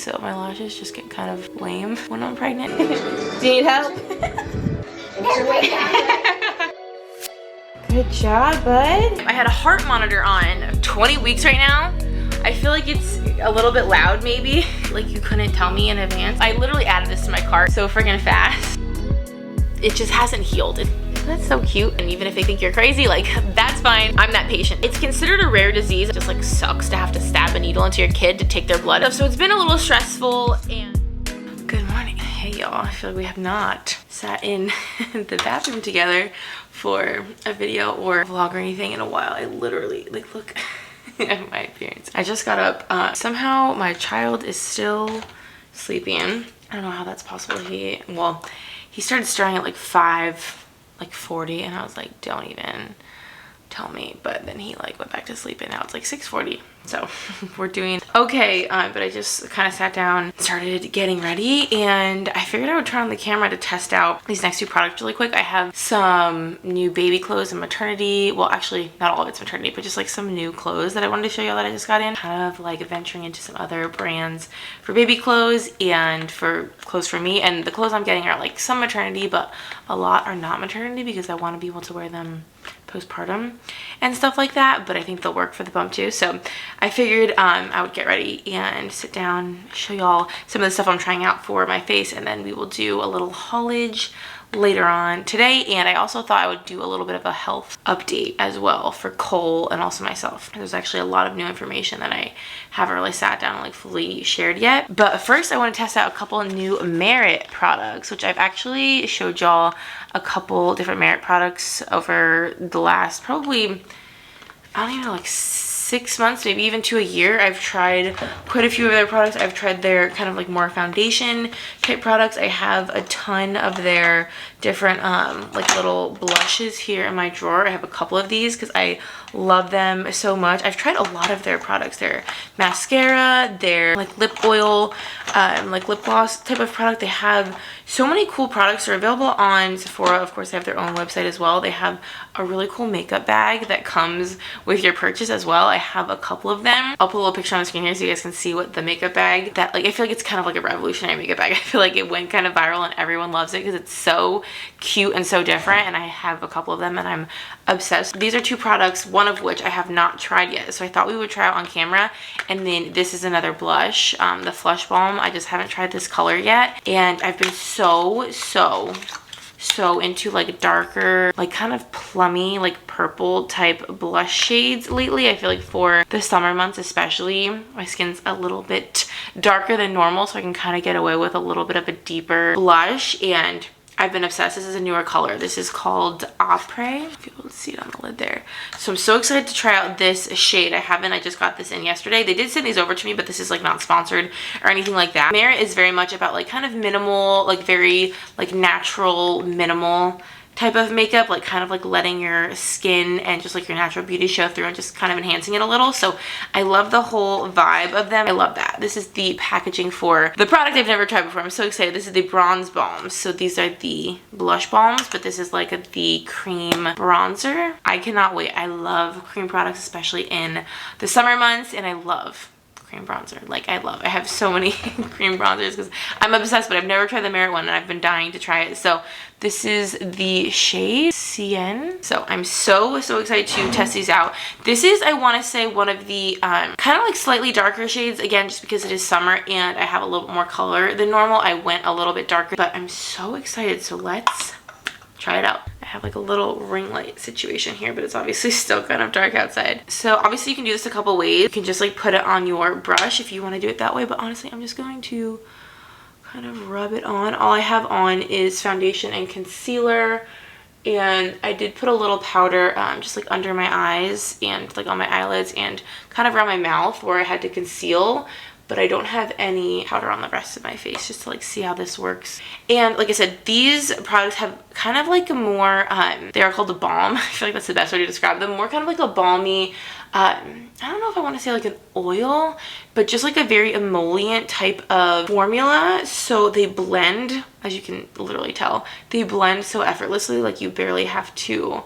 So my lashes just get kind of lame when I'm pregnant. Do you need help? Good job, bud. I had a heart monitor on 20 weeks right now. I feel like it's a little bit loud maybe. Like you couldn't tell me in advance. I literally added this to my cart so freaking fast. It just hasn't healed. That's so cute. And even if they think you're crazy, like that's fine. I'm that patient. It's considered a rare disease. It just like sucks to have to stab a needle into your kid to take their blood. So it's been a little stressful. And good morning. Hey y'all, I feel like we have not sat in the bathroom together for a video or vlog or anything in a while. I literally, like, look at my appearance. I just got up. Somehow my child is still sleeping. I don't know how that's possible. He started stirring at like 5:40, and I was like, don't even tell me. But then he like went back to sleep, and now it's like 6:40. So we're doing okay. But I just kind of sat down, started getting ready, and I figured I would turn on the camera to test out these next two products really quick. I have some new baby clothes and maternity. Well, actually not all of it's maternity, but just like some new clothes that I wanted to show y'all that I just got in. Kind of like venturing into some other brands for baby clothes and for clothes for me. And the clothes I'm getting are like some maternity, but a lot are not maternity because I want to be able to wear them postpartum and stuff like that, but I think they'll work for the bump too. So I figured I would get ready and sit down, show y'all some of the stuff I'm trying out for my face, and then we will do a little haulage later on today. And I also thought I would do a little bit of a health update as well for Cole and also myself. There's actually a lot of new information that I haven't really sat down and like fully shared yet. But first I want to test out a couple new Merit products, which I've actually showed y'all a couple different Merit products over the last probably, I don't even know, like 6 months, maybe even to a year. I've tried quite a few of their products. I've tried their kind of like more foundation type products. I have a ton of their different like little blushes here in my drawer. I have a couple of these because I love them so much. I've tried a lot of their products, their mascara, their like lip oil, like lip gloss type of product. They have so many cool products. They're available on Sephora. Of course, they have their own website as well. They have a really cool makeup bag that comes with your purchase as well. I have a couple of them. I'll put a little picture on the screen here so you guys can see what the makeup bag that, like, I feel like it's kind of like a revolutionary makeup bag. I feel like it went kind of viral and everyone loves it because it's so cute and so different, and I have a couple of them and I'm obsessed. These are two products, one of which I have not tried yet, so I thought we would try out on camera. And then this is another blush, the Flush Balm. I just haven't tried this color yet, and I've been so into like darker, like kind of plummy, like purple type blush shades lately. I feel like for the summer months especially, my skin's a little bit darker than normal, so I can kind of get away with a little bit of a deeper blush, and I've been obsessed. This is a newer color. This is called Après. If you will see it on the lid there. So I'm so excited to try out this shade. I just got this in yesterday. They did send these over to me, but this is like not sponsored or anything like that. Merit is very much about like kind of minimal, like very like natural, minimal type of makeup, like kind of like letting your skin and just like your natural beauty show through and just kind of enhancing it a little. So I love the whole vibe of them. I love that. This is the packaging for the product I've never tried before. I'm so excited. This is the bronze balms. So these are the blush balms, but this is like the cream bronzer. I cannot wait. I love cream products, especially in the summer months, and I love cream bronzer. Like I have so many cream bronzers because I'm obsessed, but I've never tried the Merit one and I've been dying to try it. So this is the shade CN. So I'm so excited to test these out. This is, I want to say, one of the kind of like slightly darker shades, again, just because it is summer and I have a little bit more color than normal. I went a little bit darker, but I'm so excited. So let's try it out. I have like a little ring light situation here, but it's obviously still kind of dark outside. So obviously you can do this a couple ways. You can just like put it on your brush if you want to do it that way, but honestly I'm just going to kind of rub it on. All I have on is foundation and concealer, and I did put a little powder just like under my eyes and like on my eyelids and kind of around my mouth where I had to conceal, but I don't have any powder on the rest of my face, just to like see how this works. And like I said, these products have kind of like a more, they are called a balm. I feel like that's the best way to describe them. More kind of like a balmy, I don't know if I want to say like an oil, but just like a very emollient type of formula. So they blend, as you can literally tell, they blend so effortlessly, like you barely have to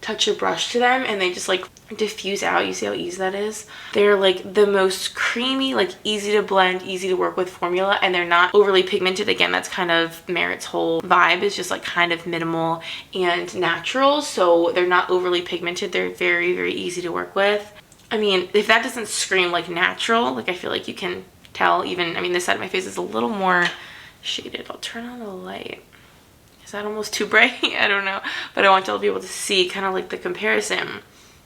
touch your brush to them and they just like diffuse out. You see how easy that is? They're like the most creamy, like easy to blend, easy to work with formula, and they're not overly pigmented. Again, that's kind of Merit's whole vibe, is just like kind of minimal and natural. So they're not overly pigmented. They're very, very easy to work with. I mean, if that doesn't scream like natural, like I feel like you can tell even, I mean, this side of my face is a little more shaded. I'll turn on the light. Is that almost too bright? I don't know, but I want y'all to be able to see kind of like the comparison.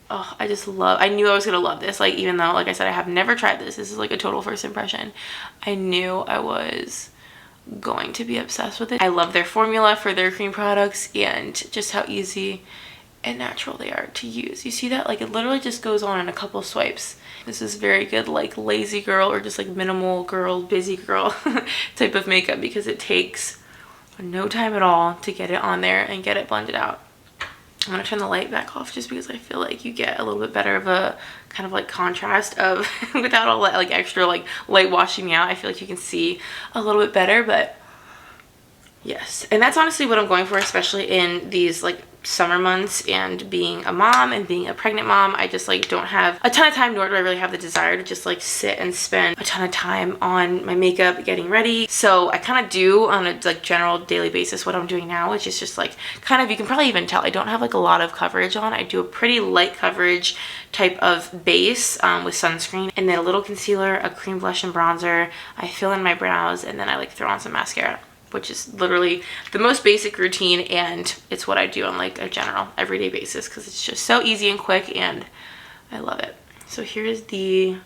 Oh, I just love, I knew I was gonna love this. Like, even though, like I said, I have never tried this. This is like a total first impression. I knew I was going to be obsessed with it. I love their formula for their cream products and just how easy and natural they are to use. You see that? Like, it literally just goes on in a couple swipes. This is very good, like lazy girl or just like minimal girl, busy girl type of makeup, because it takes no time at all to get it on there and get it blended out. I'm gonna turn the light back off just because I feel like you get a little bit better of a kind of like contrast of without all that like extra like light washing me out. I feel like you can see a little bit better, but yes. And that's honestly what I'm going for, especially in these like summer months and being a mom and being a pregnant mom. I just like don't have a ton of time, nor do I really have the desire to just like sit and spend a ton of time on my makeup getting ready. So I kind of do on a like general daily basis what I'm doing now, which is just like kind of, you can probably even tell I don't have like a lot of coverage on. I do a pretty light coverage type of base with sunscreen, and then a little concealer, a cream blush and bronzer. I fill in my brows, and then I like throw on some mascara, which is literally the most basic routine, and it's what I do on like a general everyday basis because it's just so easy and quick and I love it. So here's the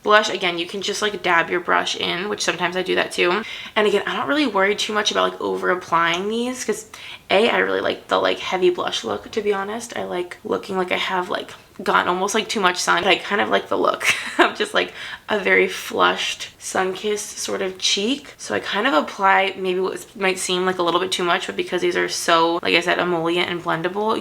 blush. Again, you can just like dab your brush in, which sometimes I do that too. And again, I don't really worry too much about like over applying these because I really like the like heavy blush look, to be honest. I like looking like I have like gotten almost like too much sun, but I kind of like the look of just like a very flushed, sun-kissed sort of cheek. So I kind of apply maybe what might seem like a little bit too much, but because these are so, like I said, emollient and blendable,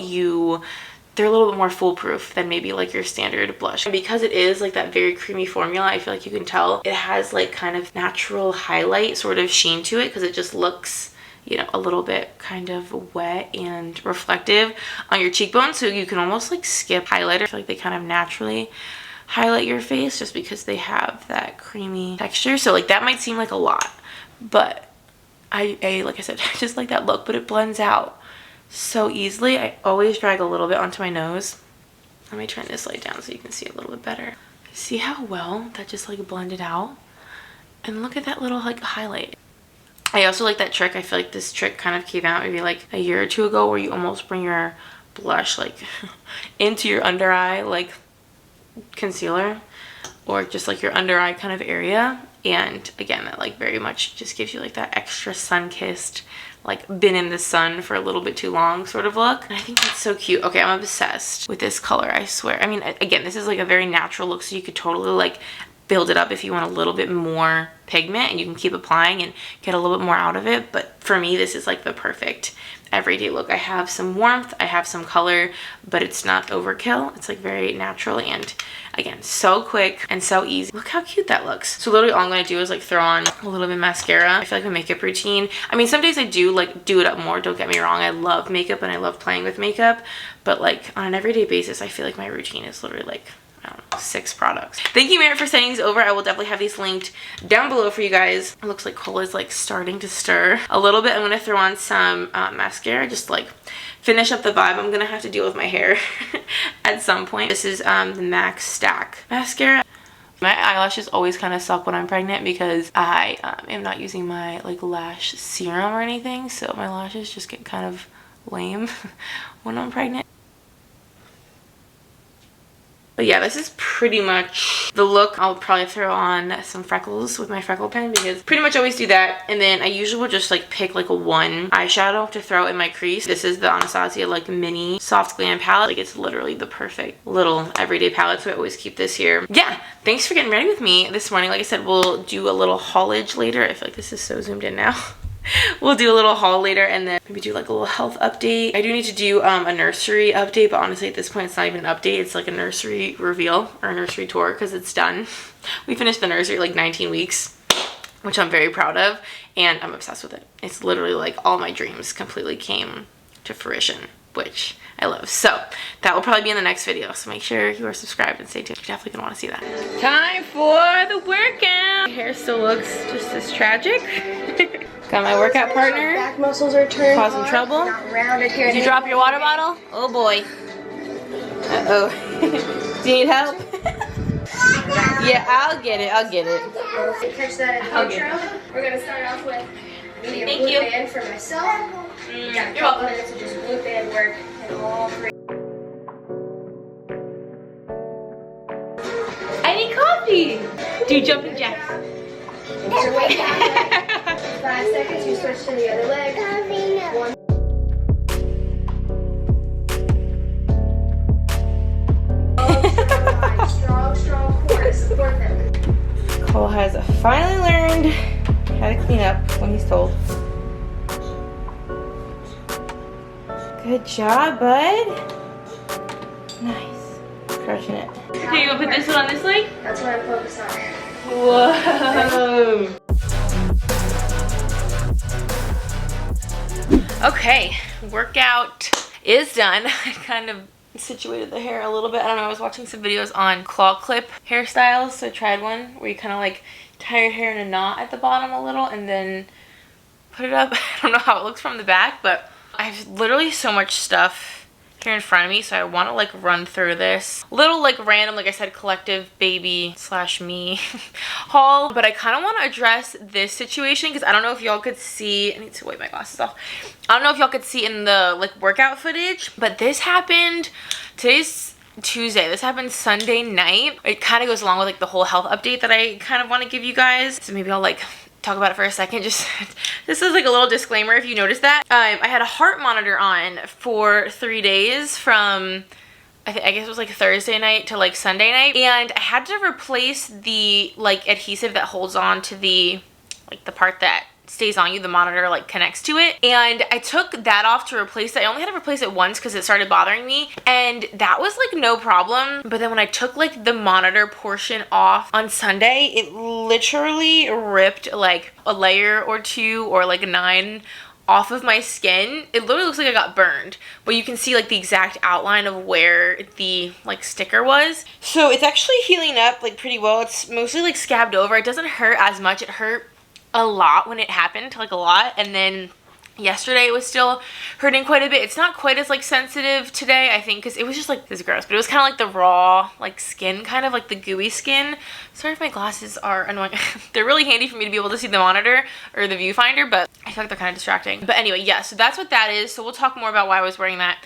they're a little bit more foolproof than maybe like your standard blush. And because it is like that very creamy formula, I feel like you can tell it has like kind of natural highlight sort of sheen to it because it just looks, you know, a little bit kind of wet and reflective on your cheekbones, so you can almost like skip highlighter. I feel like they kind of naturally highlight your face just because they have that creamy texture. So like that might seem like a lot, but like I said, I just like that look, but it blends out so easily. I always drag a little bit onto my nose. Let me turn this light down so you can see a little bit better. See how well that just like blended out? And look at that little like highlight. I also like that trick. I feel like this trick kind of came out maybe like a year or two ago, where you almost bring your blush like into your under eye like concealer, or just like your under eye kind of area. And again, that like very much just gives you like that extra sun-kissed, like been in the sun for a little bit too long sort of look. And I think that's so cute. Okay, I'm obsessed with this color, I swear. I mean, again, this is like a very natural look, so you could totally like build it up if you want a little bit more pigment, and you can keep applying and get a little bit more out of it. But for me, this is like the perfect everyday look. I have some warmth, I have some color, but it's not overkill. It's like very natural, and again, so quick and so easy. Look how cute that looks. So literally all I'm gonna do is like throw on a little bit of mascara. I feel like my makeup routine, I mean, some days I do like do it up more, don't get me wrong. I love makeup and I love playing with makeup, but like on an everyday basis, I feel like my routine is literally like, I don't know, 6 products. Thank you, Merit, for sending these over. I will definitely have these linked down below for you guys. It looks like Cole is like starting to stir a little bit. I'm gonna throw on some mascara, just like finish up the vibe. I'm gonna have to deal with my hair at some point. This is the MAC Stack mascara. My eyelashes always kind of suck when I'm pregnant because I am not using my like lash serum or anything, so my lashes just get kind of lame when I'm pregnant. But yeah, this is pretty much the look. I'll probably throw on some freckles with my freckle pen because pretty much always do that. And then I usually will just like pick like one eyeshadow to throw in my crease. This is the Anastasia like mini soft glam palette. Like it's literally the perfect little everyday palette, so I always keep this here. Yeah, thanks for getting ready with me this morning. Like I said, we'll do a little haulage later. I feel like this is so zoomed in now. We'll do a little haul later, and then maybe do like a little health update. I do need to do a nursery update, but honestly at this point it's not even an update. It's like a nursery reveal or a nursery tour because it's done. We finished the nursery like 19 weeks, which I'm very proud of, and I'm obsessed with it. It's literally like all my dreams completely came to fruition. which I love. So that will probably be in the next video. So make sure you are subscribed and stay tuned. You're definitely gonna want to see that. Time for the workout. My hair still looks just as tragic. Got my workout partner. Back muscles are turned. Causing trouble. Not rounded here. Did you drop your water bottle? Oh boy. Uh-oh. Do you need help? Yeah, I'll get it. I'll get it. Catch that intro. We're gonna start off with maybe a glute band for myself. We got a couple minutes of just glute band work and all three. I need coffee. Do jumping jacks. Get your weight down. 5 seconds. You switch to the other leg. 1. Strong core. Support them. Cole has finally learned how to clean up when he's told. Good job, bud. Nice. Crushing it. Okay, you gonna put this one on this leg? That's what I'm focused on. Whoa. Okay, workout is done. I kind of situated the hair a little bit. I don't know, I was watching some videos on claw clip hairstyles, so I tried one where you kind of like tie your hair in a knot at the bottom a little and then put it up. I don't know how it looks from the back, but I have literally so much stuff here in front of me, so I want to like run through this little like random, like I said, collective baby slash me haul. But I kind of want to address this situation because I don't know if y'all could see. I need to wipe my glasses off. I don't know if y'all could see in the like workout footage, but this happened. Today's Tuesday. This happened Sunday night. It kind of goes along with like the whole health update that I kind of want to give you guys. So maybe I'll like talk about it for a second. Just this is like a little disclaimer if you noticed that. I had a heart monitor on for 3 days from I guess it was like Thursday night to like Sunday night, and I had to replace the like adhesive that holds on to the like the part that stays on you, the monitor like connects to it, and I took that off to replace it. I only had to replace it once because it started bothering me, and that was like no problem. But then when I took like the monitor portion off on Sunday, it literally ripped like a layer or 2 or like 9 off of my skin. It literally looks like I got burned, but you can see like the exact outline of where the like sticker was. So it's actually healing up like pretty well. It's mostly like scabbed over. It doesn't hurt as much. It hurt a lot when it happened, like a lot, and then yesterday it was still hurting quite a bit. It's not quite as like sensitive today, I think, because it was just like, this is gross, but it was kind of like the raw like skin, kind of like the gooey skin. Sorry if my glasses are annoying. They're really handy for me to be able to see the monitor or the viewfinder, but I feel like they're kind of distracting. But anyway, yeah, so that's what that is. So we'll talk more about why I was wearing that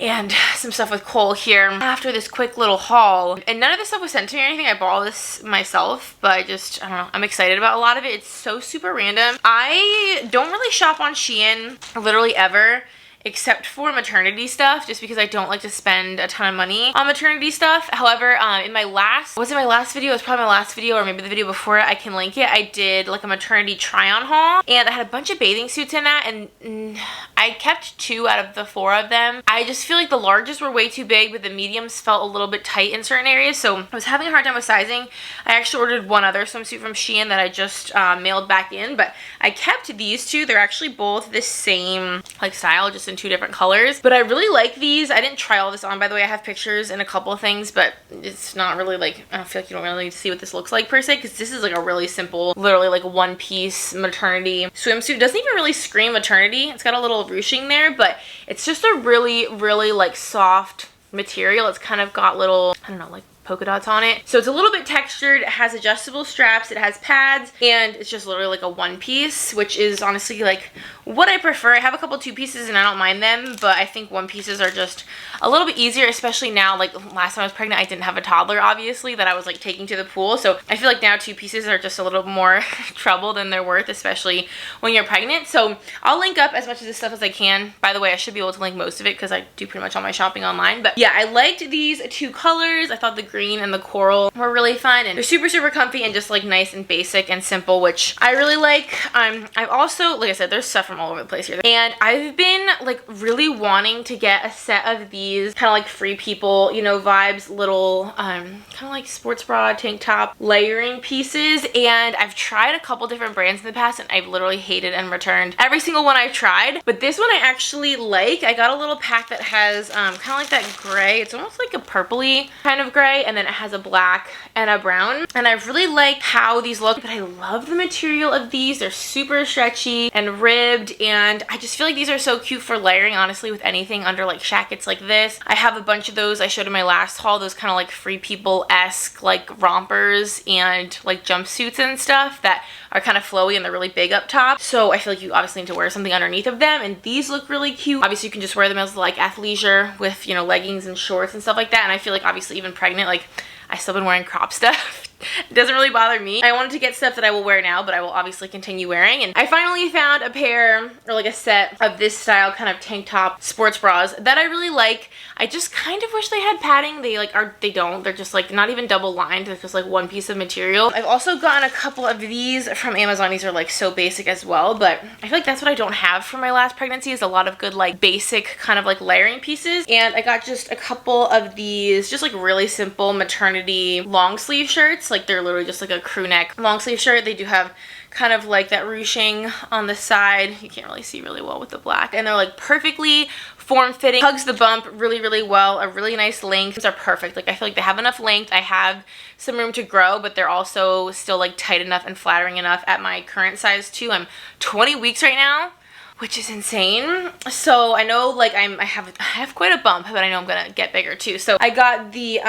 and some stuff with Cole here after this quick little haul. And none of this stuff was sent to me or anything. I bought all this myself, but I don't know, I'm excited about a lot of it. It's so super random. I don't really shop on Shein literally ever, except for maternity stuff, just because I don't like to spend a ton of money on maternity stuff. However, in my last, was it my last video? It was probably my last video, or maybe the video before it, I can link it. I did like a maternity try-on haul, and I had a bunch of bathing suits in that, and I kept 2 out of the 4 of them. I just feel like the larges were way too big, but the mediums felt a little bit tight in certain areas, so I was having a hard time with sizing. I actually ordered one other swimsuit from Shein that I just mailed back in, but I kept these 2. They're actually both the same like style, just in 2 different colors, but I really like these. I didn't try all this on, by the way. I have pictures and a couple of things, but it's not really like, I don't feel like you don't really need to see what this looks like per se, because this is like a really simple, literally like 1-piece maternity swimsuit. It doesn't even really scream maternity. It's got a little ruching there, but it's just a really, really like soft material. It's kind of got little, I don't know, like polka dots on it. So it's a little bit textured. It has adjustable straps. It has pads, and it's just literally like a 1-piece, which is honestly like what I prefer. I have a couple 2-pieces and I don't mind them, but I think 1-pieces are just a little bit easier, especially now. Like last time I was pregnant, I didn't have a toddler, obviously, that I was like taking to the pool. So I feel like now 2-pieces are just a little more trouble than they're worth, especially when you're pregnant. So I'll link up as much of this stuff as I can. By the way, I should be able to link most of it because I do pretty much all my shopping online. But yeah, I liked these 2 colors. I thought the green green and the coral were really fun, and they're super, super comfy and just like nice and basic and simple, which I really like. I've also, like I said, there's stuff from all over the place here, and I've been like really wanting to get a set of these kind of like Free People, you know, vibes, little kind of like sports bra tank top layering pieces, and I've tried a couple different brands in the past and I've literally hated and returned every single one I've tried, but this one I actually like. I got a little pack that has kind of like that gray, it's almost like a purpley kind of gray, and then it has a black and a brown, and I really like how these look, but I love the material of these. They're super stretchy and ribbed, and I just feel like these are so cute for layering, honestly, with anything under like shackets like this. I have a bunch of those I showed in my last haul, those kind of like Free People-esque like rompers and like jumpsuits and stuff that are kind of flowy and they're really big up top. So I feel like you obviously need to wear something underneath of them, and these look really cute. Obviously you can just wear them as like athleisure with, you know, leggings and shorts and stuff like that, and I feel like obviously even pregnant, like I still been wearing crop stuff. It doesn't really bother me. I wanted to get stuff that I will wear now, but I will obviously continue wearing, and I finally found a pair or like a set of this style kind of tank top sports bras that I really like. I just kind of wish they had padding. They like they don't. They're just like not even double lined. They're just like one piece of material. I've also gotten a couple of these from Amazon. These are like so basic as well, but I feel like that's what I don't have for my last pregnancy, is a lot of good like basic kind of like layering pieces. And I got just a couple of these just like really simple maternity long sleeve shirts. Like they're literally just like a crew neck long sleeve shirt. They do have kind of like that ruching on the side. You can't really see really well with the black, and they're like perfectly form-fitting, hugs the bump really, really well, a really nice length. These are perfect. Like I feel like they have enough length. I have some room to grow, but they're also still like tight enough and flattering enough at my current size too. I'm 20 weeks right now, which is insane. So I know like I have quite a bump, but I know I'm gonna get bigger too. So I got the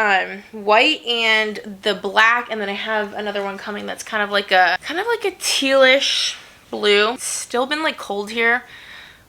white and the black, and then I have another one coming that's kind of like a tealish blue. It's still been like cold here,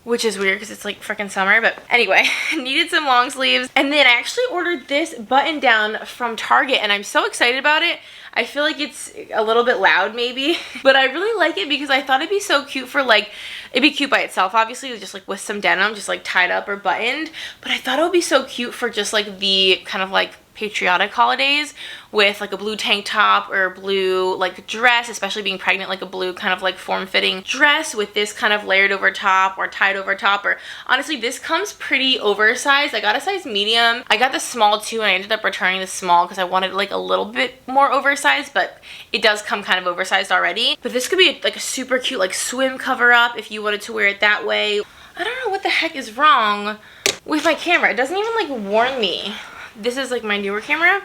which is weird because it's like freaking summer, but anyway, needed some long sleeves. And then I actually ordered this button down from Target, and I'm so excited about it. I feel like it's a little bit loud maybe, but I really like it because I thought it'd be so cute for like, it'd be cute by itself obviously, just like with some denim, just like tied up or buttoned, but I thought it would be so cute for just like the kind of like patriotic holidays with like a blue tank top or blue like dress, especially being pregnant, like a blue kind of like form-fitting dress with this kind of layered over top or tied over top. Or honestly, this comes pretty oversized. I got a size medium. I got the small too, and I ended up returning the small because I wanted like a little bit more oversized, but it does come kind of oversized already. But this could be like a super cute like swim cover up if you wanted to wear it that way. I don't know what the heck is wrong with my camera. It doesn't even like warn me. This is like my newer camera.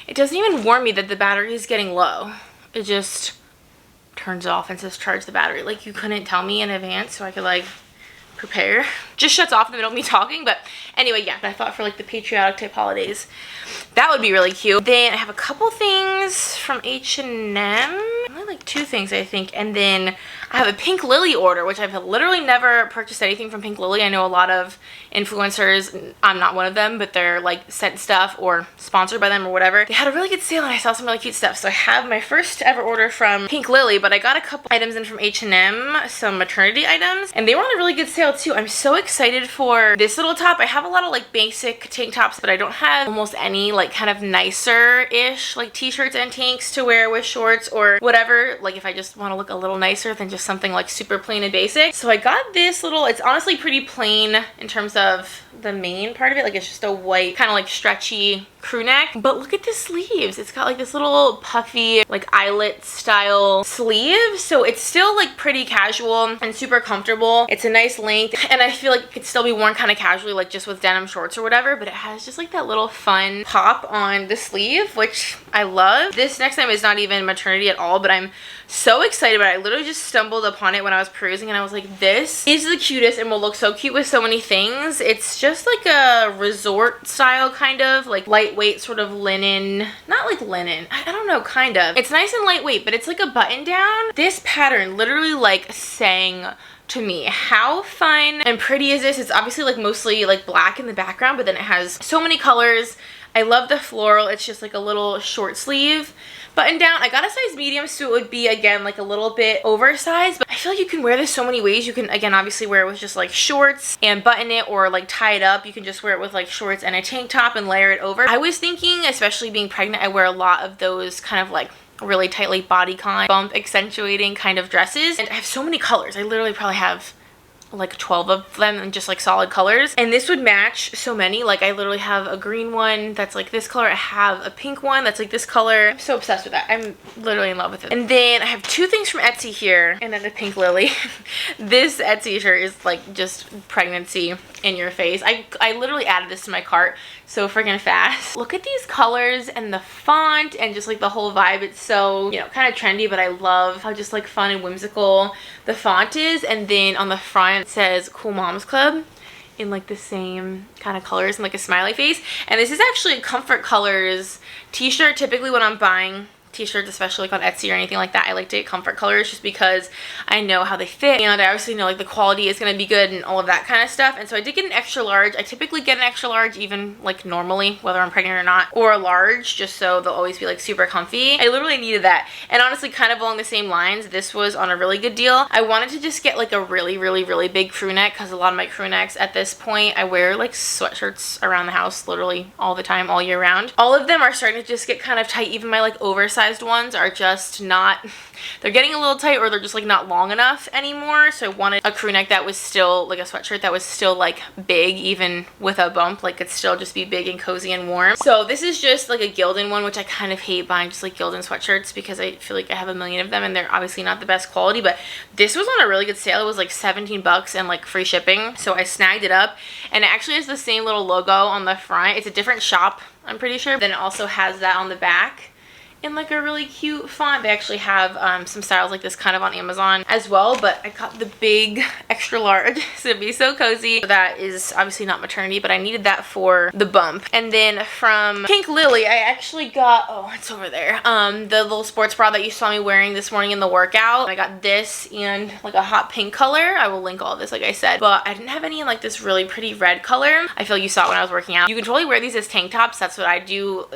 It doesn't even warn me that the battery is getting low. It just turns off and says charge the battery. Like you couldn't tell me in advance so I could like prepare. Just shuts off in the middle of me talking. But anyway, yeah, I thought for like the patriotic type holidays, that would be really cute. Then I have a couple things from H&M. Only like 2 things I think. And then I have a Pink Lily order, which I've literally never purchased anything from Pink Lily. I know a lot of influencers, I'm not one of them, but they're like sent stuff or sponsored by them or whatever. They had a really good sale and I saw some really cute stuff. So I have my first ever order from Pink Lily, but I got a couple items in from H&M, some maternity items, and they were on a really good sale too. I'm so excited for this little top. I have a lot of like basic tank tops, but I don't have almost any like kind of nicer-ish like t-shirts and tanks to wear with shorts or whatever. Like if I just want to look a little nicer than just something like super plain and basic. So I got this little, it's honestly pretty plain in terms of the main part of it. Like it's just a white kind of like stretchy crew neck, but look at the sleeves. It's got like this little puffy like eyelet style sleeve, so it's still like pretty casual and super comfortable. It's a nice length, and I feel like it could still be worn kind of casually, like just with denim shorts or whatever, but it has just like that little fun pop on the sleeve, which I love. This next time is not even maternity at all, but I'm so excited about it. I literally just stumbled upon it when I was perusing and I was like, this is the cutest and will look so cute with so many things. It's just like a resort style kind of like lightweight sort of linen, not like linen, I don't know, kind of. It's nice and lightweight, but it's like a button down. This pattern literally like sang to me, how fun and pretty is this? It's obviously like mostly like black in the background, but then it has so many colors. I love the floral. It's just like a little short sleeve button down. I got a size medium, so it would be again like a little bit oversized, but I feel like you can wear this so many ways. You can, again, obviously wear it with just like shorts and button it, or like tie it up. You can just wear it with like shorts and a tank top and layer it over. I was thinking, especially being pregnant, I wear a lot of those kind of like really tightly bodycon, bump accentuating kind of dresses. And I have so many colors. I literally probably have like 12 of them in just like solid colors, and this would match so many. Like I literally have a green one that's like this color. I have a pink one that's like this color. I'm so obsessed with that. I'm literally in love with it. And then I have two things from Etsy here, and then a pink lily. This Etsy shirt is like just pregnancy in your face. I literally added this to my cart so freaking fast. Look at these colors and the font and just like the whole vibe. It's so, you know, kind of trendy, but I love how just like fun and whimsical the font is. And then on the front it says Cool Moms Club in like the same kind of colors and like a smiley face. And this is actually a Comfort Colors t-shirt. Typically when I'm buying t-shirts, especially like on Etsy or anything like that, I like to get Comfort Colors just because I know how they fit, and I obviously know like the quality is going to be good and all of that kind of stuff. And so I did get an extra large. I typically get an extra large even like normally, whether I'm pregnant or not, or a large, just so they'll always be like super comfy. I literally needed that. And honestly, kind of along the same lines, this was on a really good deal. I wanted to just get like a really big crew neck, because a lot of my crew necks at this point, I wear like sweatshirts around the house literally all the time, all year round. All of them are starting to just get kind of tight. Even my like oversized ones are just not, they're getting a little tight, or they're just like not long enough anymore. So I wanted a crew neck that was still like a sweatshirt that was still like big, even with a bump, like could still just be big and cozy and warm. So this is just like a Gildan one, which I kind of hate buying just like Gildan sweatshirts because I feel like I have a million of them and they're obviously not the best quality. But this was on a really good sale. It was like 17 bucks and like free shipping, so I snagged it up. And it actually has the same little logo on the front. It's a different shop, I'm pretty sure. Then it also has that on the back in like a really cute font. They actually have some styles like this kind of on Amazon as well, but I got the big extra large so it'd be so cozy. That is obviously not maternity, but I needed that for the bump. And then from Pink Lily, I actually got, oh, it's over there, the little sports bra that you saw me wearing this morning in the workout. I got this and like a hot pink color. I will link all of this like I said, but I didn't have any in like this really pretty red color. I feel you saw it when I was working out. You can totally wear these as tank tops. That's what I do,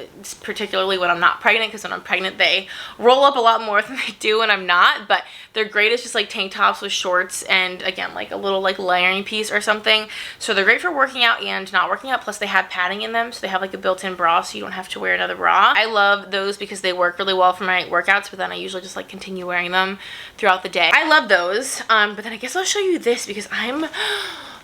particularly when I'm not pregnant, because when I'm pregnant they roll up a lot more than they do when I'm not. But they're great as just like tank tops with shorts and again like a little like layering piece or something. So they're great for working out and not working out. Plus they have padding in them, so they have like a built-in bra, so you don't have to wear another bra. I love those because they work really well for my workouts, but then I usually just like continue wearing them throughout the day. I love those. But then I guess I'll show you this because I'm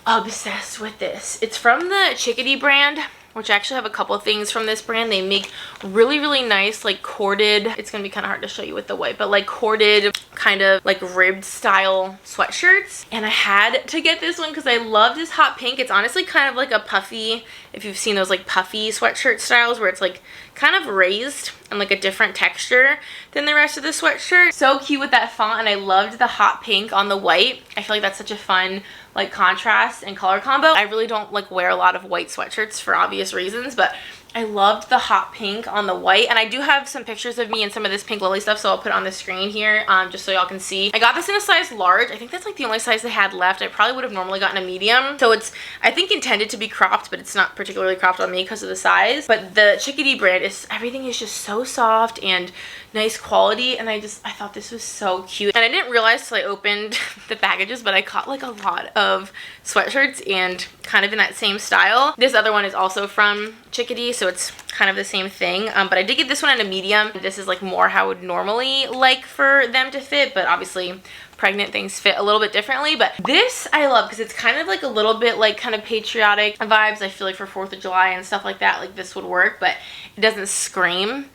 obsessed with this. It's from the Chickadee brand, which I actually have a couple of things from this brand. They make really nice like corded, it's gonna be kind of hard to show you with the white, but like corded kind of like ribbed style sweatshirts. And I had to get this one because I love this hot pink. It's honestly kind of like a puffy, if you've seen those like puffy sweatshirt styles where it's like kind of raised and like a different texture than the rest of the sweatshirt. So cute with that font, and I loved the hot pink on the white. I feel like that's such a fun like contrast and color combo. I really don't like wear a lot of white sweatshirts for obvious reasons, but I loved the hot pink on the white. And I do have some pictures of me and some of this Pink Lily stuff, so I'll put it on the screen here just so y'all can see. I got this in a size large. I think that's like the only size they had left. I probably would have normally gotten a medium. So it's, I think, intended to be cropped, but it's not particularly cropped on me because of the size. But the Chickadee brand is, everything is just so soft and nice quality, and I thought this was so cute. And I didn't realize till I opened the packages, but I caught like a lot of sweatshirts and kind of in that same style. This other one is also from Chickadee, so it's kind of the same thing, but I did get this one in a medium. This is like more how I would normally like for them to fit, but obviously pregnant things fit a little bit differently. But this I love because it's kind of like a little bit like kind of patriotic vibes. I feel like for 4th of July and stuff like that, like this would work, but it doesn't scream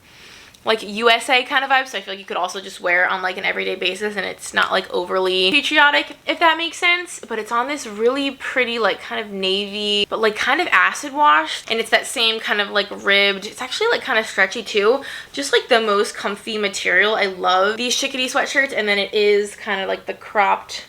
like USA kind of vibe. So I feel like you could also just wear it on like an everyday basis and it's not like overly patriotic, if that makes sense. But it's on this really pretty like kind of navy, but like kind of acid wash, and it's that same kind of like ribbed, it's actually like kind of stretchy too, just like the most comfy material. I love these Chickadee sweatshirts. And then it is kind of like the cropped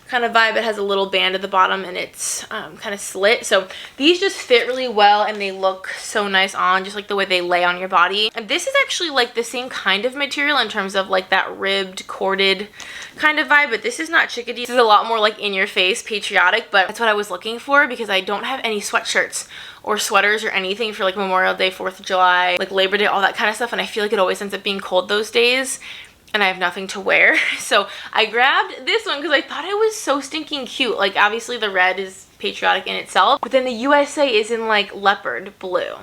kind of vibe. It has a little band at the bottom and it's kind of slit. So these just fit really well and they look so nice on, just like the way they lay on your body. And this is actually like the same kind of material in terms of like that ribbed corded kind of vibe, but this is not Chickadee. This is a lot more like in your face patriotic, but that's what I was looking for because I don't have any sweatshirts or sweaters or anything for like Memorial Day, 4th of July, like Labor Day, all that kind of stuff. And I feel like it always ends up being cold those days. and I have nothing to wear. So I grabbed this one because I thought it was so stinking cute. Like obviously the red is patriotic in itself, but then the USA is in like leopard blue.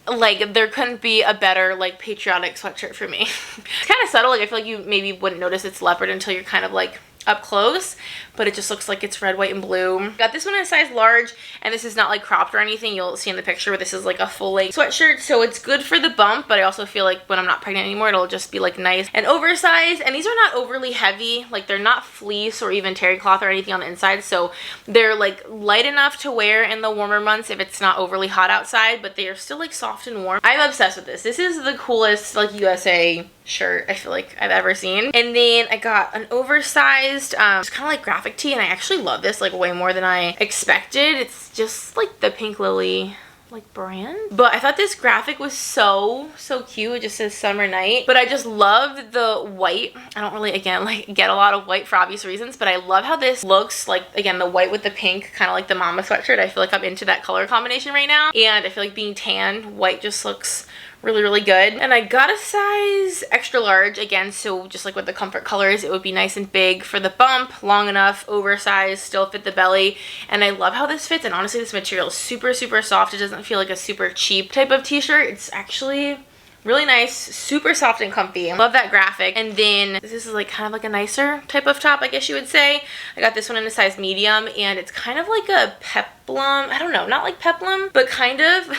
Like there couldn't be a better like patriotic sweatshirt for me. It's kind of subtle. Like I feel like you maybe wouldn't notice it's leopard until you're kind of like up close, but it just looks like it's red, white, and blue. Got this one in a size large, and this is not like cropped or anything. You'll see in the picture where this is like a full length sweatshirt, so it's good for the bump, but I also feel like when I'm not pregnant anymore, it'll just be like nice and oversized. And these are not overly heavy, like they're not fleece or even terry cloth or anything on the inside, so they're like light enough to wear in the warmer months if it's not overly hot outside, but they are still like soft and warm. I'm obsessed with this. This is the coolest like USA shirt I feel like I've ever seen. And then I got an oversized it's kind of like graphic tee, and I actually love this like way more than I expected. It's just like the Pink Lily like brand, but I thought this graphic was so cute. It just says summer night, but I just love the white. I don't really again like get a lot of white for obvious reasons, but I love how this looks. Like again, the white with the pink, kind of like the mama sweatshirt. I feel like I'm into that color combination right now, and I feel like being tan, white just looks really good. And I got a size extra large again, so just like with the comfort colors, it would be nice and big for the bump, long enough, oversized, still fit the belly. And I love how this fits, and honestly this material is super soft. It doesn't feel like a super cheap type of t-shirt. It's actually really nice, super soft and comfy. Love that graphic. And then this is like kind of like a nicer type of top, I guess you would say. I got this one in a size medium, and it's kind of like a peplum. I don't know, not like peplum, but kind of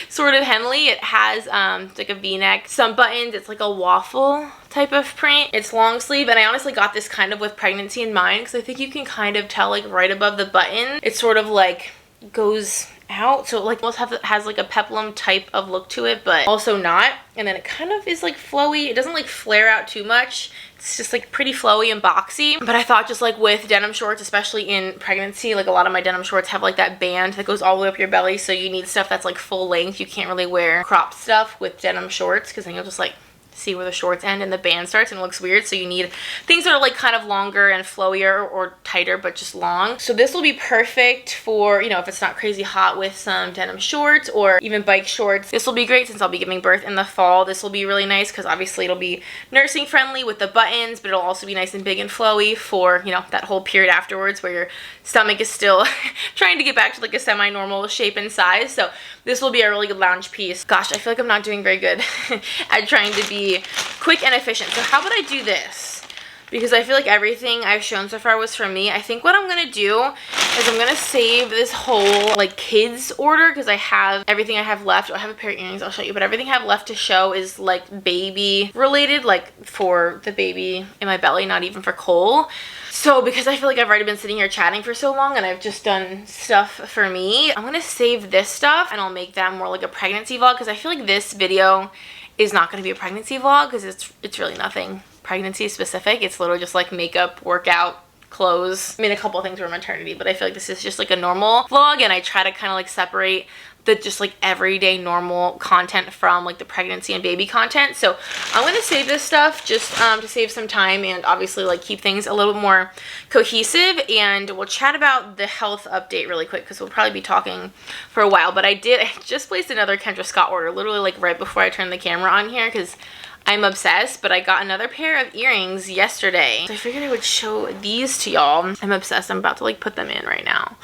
sort of Henley. It has like a v-neck, some buttons. It's like a waffle type of print. It's long sleeve, and I honestly got this kind of with pregnancy in mind because I think you can kind of tell like right above the button, it sort of like goes out, so it like almost has like a peplum type of look to it, but also not. And then it kind of is like flowy. It doesn't like flare out too much. It's just like pretty flowy and boxy. But I thought just like with denim shorts, especially in pregnancy, like a lot of my denim shorts have like that band that goes all the way up your belly, so you need stuff that's like full length. You can't really wear cropped stuff with denim shorts because then you'll just like see where the shorts end and the band starts and it looks weird. So you need things that are like kind of longer and flowier or tighter, but just long. So this will be perfect for, you know, if it's not crazy hot with some denim shorts or even bike shorts. This will be great since I'll be giving birth in the fall. This will be really nice because obviously it'll be nursing friendly with the buttons, but it'll also be nice and big and flowy for, you know, that whole period afterwards where your stomach is still trying to get back to like a semi-normal shape and size. So this will be a really good lounge piece. Gosh, I feel like I'm not doing very good at trying to be quick and efficient. So how about I do this? Because I feel like everything I've shown so far was from me. I think what I'm gonna do is I'm gonna save this whole like kids order because I have everything I have left. I have a pair of earrings I'll show you, but everything I have left to show is like baby related, like for the baby in my belly, not even for Cole. So because I feel like I've already been sitting here chatting for so long and I've just done stuff for me, I'm gonna save this stuff and I'll make that more like a pregnancy vlog because I feel like this video is not going to be a pregnancy vlog because it's really nothing pregnancy specific. It's literally just like makeup, workout, clothes. I mean, a couple of things were maternity, but I feel like this is just like a normal vlog, and I try to kind of like separate the just like everyday normal content from like the pregnancy and baby content. So I'm going to save this stuff just to save some time and obviously like keep things a little bit more cohesive, and we'll chat about the health update really quick because we'll probably be talking for a while. But I just placed another Kendra Scott order literally like right before I turned the camera on here because I'm obsessed, but I got another pair of earrings yesterday. So I figured I would show these to y'all. I'm obsessed. I'm about to like put them in right now.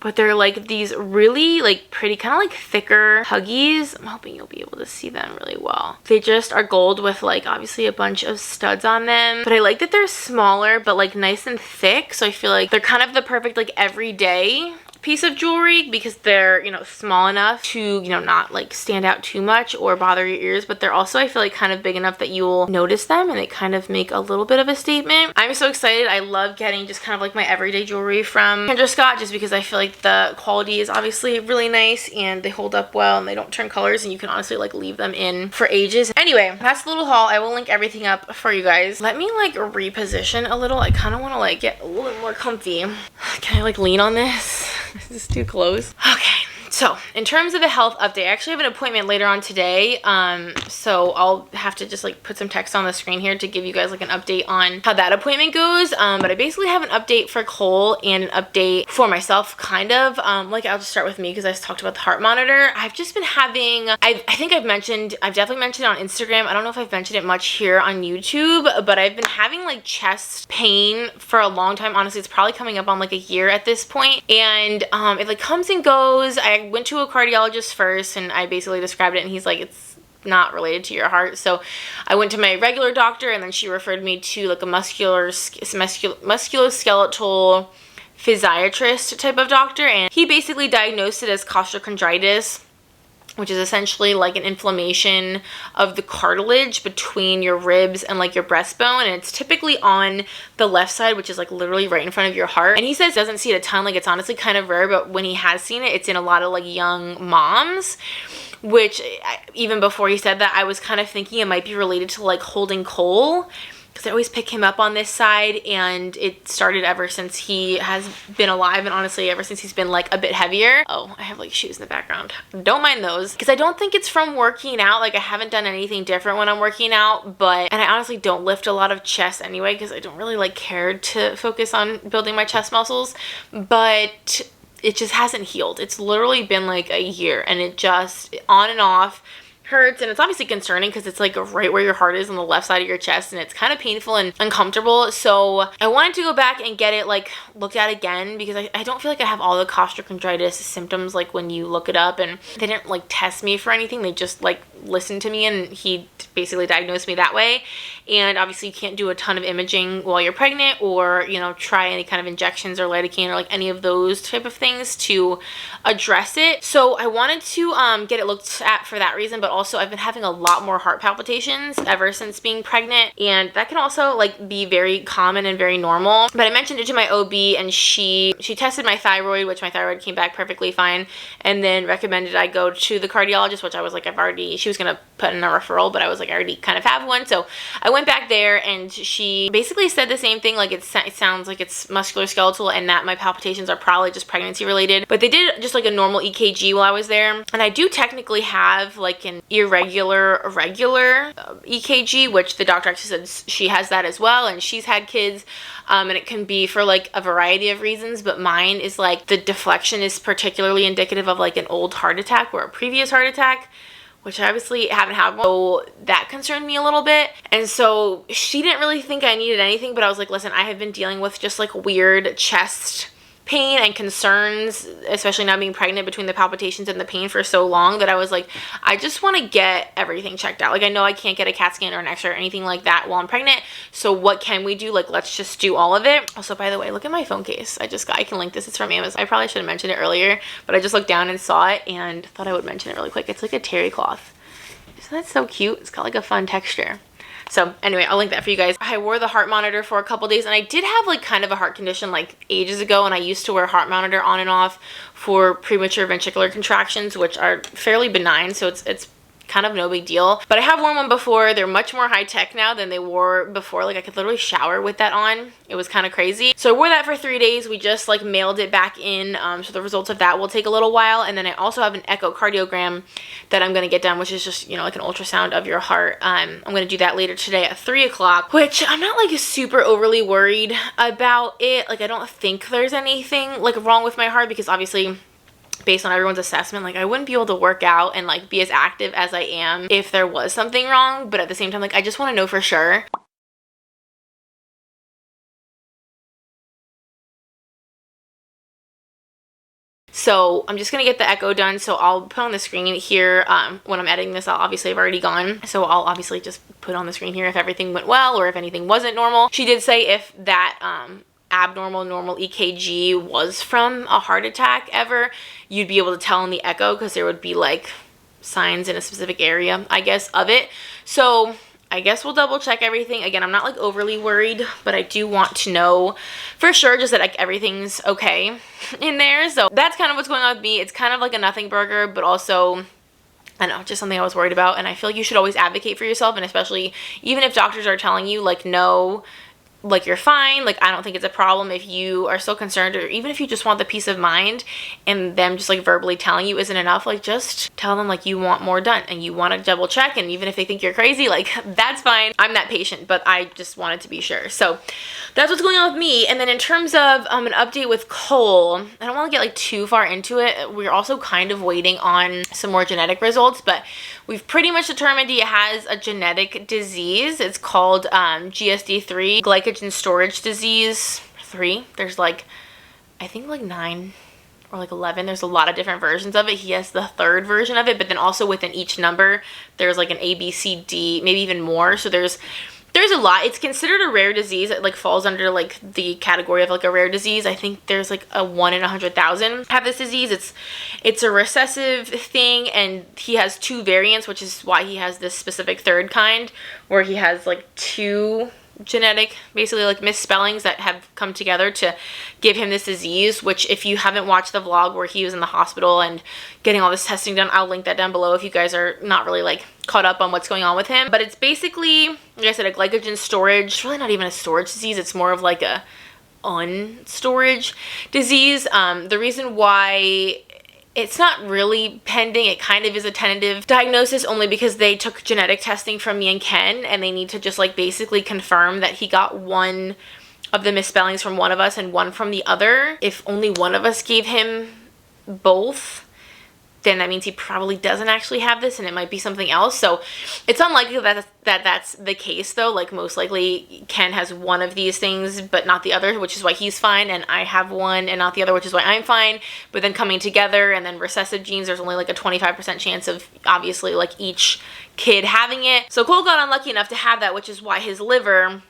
But they're like these really like pretty kind of like thicker huggies. I'm hoping you'll be able to see them really well. They just are gold with like obviously a bunch of studs on them. But I like that they're smaller but like nice and thick. So I feel like they're kind of the perfect like everyday piece of jewelry because they're, you know, small enough to, you know, not like stand out too much or bother your ears, but they're also, I feel like, kind of big enough that you'll notice them and they kind of make a little bit of a statement. I'm so excited. I love getting just kind of like my everyday jewelry from Kendra Scott just because I feel like the quality is obviously really nice and they hold up well and they don't turn colors and you can honestly like leave them in for ages. Anyway, that's the little haul. I will link everything up for you guys. Let me like reposition a little. I kind of want to like get a little bit more comfy. Can I like lean on this? Is this too close? Okay, So in terms of a health update, I actually have an appointment later on today. So I'll have to just like put some text on the screen here to give you guys like an update on how that appointment goes. But I basically have an update for Cole and an update for myself, kind of. Like I'll just start with me because I talked about the heart monitor. I've just been having, I think I've definitely mentioned it on Instagram. I don't know if I've mentioned it much here on YouTube, but I've been having like chest pain for a long time. Honestly, it's probably coming up on like a year at this point. And it like comes and goes. I went to a cardiologist first and I basically described it and he's like, it's not related to your heart. So I went to my regular doctor and then she referred me to like a musculoskeletal physiatrist type of doctor, and he basically diagnosed it as costochondritis, which is essentially like an inflammation of the cartilage between your ribs and like your breastbone, and it's typically on the left side, which is like literally right in front of your heart. And he says doesn't see it a ton, like it's honestly kind of rare, but when he has seen it, it's in a lot of like young moms, which even before he said that, I was kind of thinking it might be related to like holding Cole, because I always pick him up on this side, and it started ever since he has been alive, and honestly ever since he's been like a bit heavier. Oh, I have like shoes in the background, don't mind those, because I don't think it's from working out. Like I haven't done anything different when I'm working out, and I honestly don't lift a lot of chest anyway because I don't really like care to focus on building my chest muscles, but it just hasn't healed. It's literally been like a year and it just on and off hurts, and it's obviously concerning because it's like right where your heart is on the left side of your chest, and it's kind of painful and uncomfortable. So I wanted to go back and get it like looked at again because I don't feel like I have all the costochondritis symptoms like when you look it up, and they didn't like test me for anything. They just like listened to me and he basically diagnosed me that way. And obviously you can't do a ton of imaging while you're pregnant or, you know, try any kind of injections or lidocaine or like any of those type of things to address it. So I wanted to get it looked at for that reason, but also I've been having a lot more heart palpitations ever since being pregnant, and that can also like be very common and very normal. But I mentioned it to my OB and she tested my thyroid, which my thyroid came back perfectly fine, and then recommended I go to the cardiologist, which I was like, she was gonna put in a referral, but I was like, I already kind of have one. So I went back there and she basically said the same thing, like it sounds like it's musculoskeletal and that my palpitations are probably just pregnancy related. But they did just like a normal EKG while I was there, and I do technically have like an irregular EKG, which the doctor actually said she has that as well, and she's had kids, and it can be for like a variety of reasons, but mine is like the deflection is particularly indicative of like an old heart attack or a previous heart attack, which I obviously haven't had one. So that concerned me a little bit. And so she didn't really think I needed anything, but I was like, listen, I have been dealing with just like weird chest pain and concerns, especially now being pregnant, between the palpitations and the pain for so long, that I was like, I just want to get everything checked out. Like I know I can't get a CAT scan or an X-ray or anything like that while I'm pregnant, so what can we do? Like let's just do all of it. Also, by the way, look at my phone case. I can link this. It's from Amazon. I probably should have mentioned it earlier, but I just looked down and saw it and thought I would mention it really quick. It's like a terry cloth. Isn't that so cute? It's got like a fun texture. So anyway, I'll link that for you guys. I wore the heart monitor for a couple days, and I did have like kind of a heart condition like ages ago, and I used to wear a heart monitor on and off for premature ventricular contractions, which are fairly benign, so it's kind of no big deal. But I have worn one before. They're much more high tech now than they were before. Like I could literally shower with that on. It was kind of crazy. So I wore that for 3 days. We just like mailed it back in. So the results of that will take a little while. And then I also have an echocardiogram that I'm going to get done, which is just, you know, like an ultrasound of your heart. I'm going to do that later today at 3 o'clock, which I'm not like super overly worried about it. Like I don't think there's anything like wrong with my heart, because obviously based on everyone's assessment, like I wouldn't be able to work out and like be as active as I am if there was something wrong. But at the same time, like I just want to know for sure. So I'm just gonna get the echo done. So I'll put on the screen here when I'm editing this. I've already gone, so I'll obviously just put on the screen here if everything went well or if anything wasn't normal. She did say if that normal EKG was from a heart attack ever, you'd be able to tell in the echo, because there would be like signs in a specific area, I guess, of it. So I guess we'll double check everything. Again, I'm not like overly worried, but I do want to know for sure just that like everything's okay in there. So that's kind of what's going on with me. It's kind of like a nothing burger, but also, I don't know, just something I was worried about. And I feel like you should always advocate for yourself, and especially even if doctors are telling you like, no, like you're fine. Like, I don't think it's a problem. If you are still concerned, or even if you just want the peace of mind and them just like verbally telling you isn't enough, like just tell them like you want more done and you want to double check. And even if they think you're crazy, like that's fine. I'm that patient, but I just wanted to be sure. So that's what's going on with me. And then in terms of an update with Cole, I don't want to get like too far into it. We're also kind of waiting on some more genetic results, but we've pretty much determined he has a genetic disease. It's called GSD3, glycogen storage disease 3. There's like, I think like 9 or like 11. There's a lot of different versions of it. He has the 3rd version of it, but then also within each number, there's like an A, B, C, D, maybe even more. So there's a lot. It's considered a rare disease. It like falls under like the category of like a rare disease. I think there's like a 1 in 100,000 have this disease. It's a recessive thing, and he has 2 variants, which is why he has this specific 3rd kind, where he has like 2 genetic, basically like misspellings that have come together to give him this disease, which if you haven't watched the vlog where he was in the hospital and getting all this testing done, I'll link that down below if you guys are not really like caught up on what's going on with him. But it's basically, like I said, a glycogen storage. It's really not even a storage disease. It's more of like a unstorage disease. The reason why it's not really pending, it kind of is a tentative diagnosis, only because they took genetic testing from me and Ken, and they need to just like basically confirm that he got one of the misspellings from one of us and one from the other. If only one of us gave him both, then that means he probably doesn't actually have this, and it might be something else. So it's unlikely that that's the case, though. Like, most likely Ken has one of these things but not the other, which is why he's fine, and I have one and not the other, which is why I'm fine. But then coming together, and then recessive genes, there's only like a 25% chance of obviously like each kid having it. So Cole got unlucky enough to have that, which is why his liver